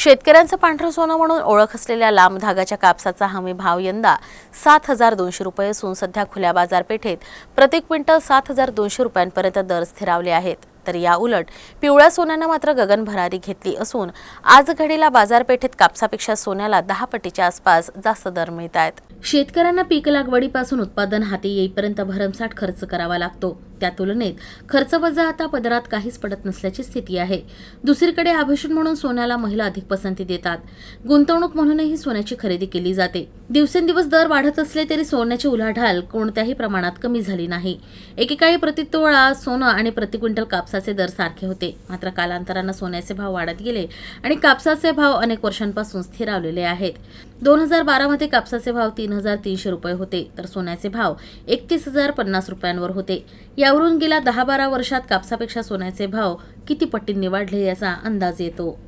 शेतकऱ्यांचं पांढरं सोनं म्हणून ओळख असलेल्या लांब धागाच्या कापसाचा हमी भाव यंदा 7,200 रुपये असून सध्या खुल्या बाजारपेठेत प्रति क्विंटल 7,200 रुपयांपर्यंत दर स्थिरावले आहेत। तर या उलट पिवळ्या सोन्यानं मात्र गगनभरारी घेतली असून आज घडीला बाजारपेठेत कापसापेक्षा सोन्याला 10 पटीच्या आसपास जास्त दर मिळत आहेत। शेतकऱ्यांना पीक लागवडीपासून उत्पादन हाती येईपर्यंत भरमसाठ खर्च करावा लागतो। त्या तुलनेत खर्च वजा आता पदरात काहीच पडत नसल्याची स्थिती आहे। दुसरीकडे आभूषण म्हणून सोन्याला महिला अधिक पसंती देतात। गुंतवणूक म्हणूनही सोन्याची खरेदी केली जाते। दिवसेंदिवस दर वाढत असले तरी सोन्याची उलाढाल कोणत्याही प्रमाणात कमी झाली नाही। एकेकाळी प्रति तोळा सोनं आणि प्रति क्विंटल कापसाचे दर सारखे होते, मात्र कालांतराने सोन्याचे भाव वाढत गेले आणि कापसाचे भाव अनेक वर्षांपासून स्थिरावलेले आहेत। 2012 मध्ये कापसाचे भाव 3,300 रुपये होते, तर सोन्याचे भाव 31,050 रुपयांवर होते। यावरून गेल्या 10-12 वर्षात कापसापेक्षा सोन्याचे भाव किती पटींनी वाढले याचा अंदाज येतो।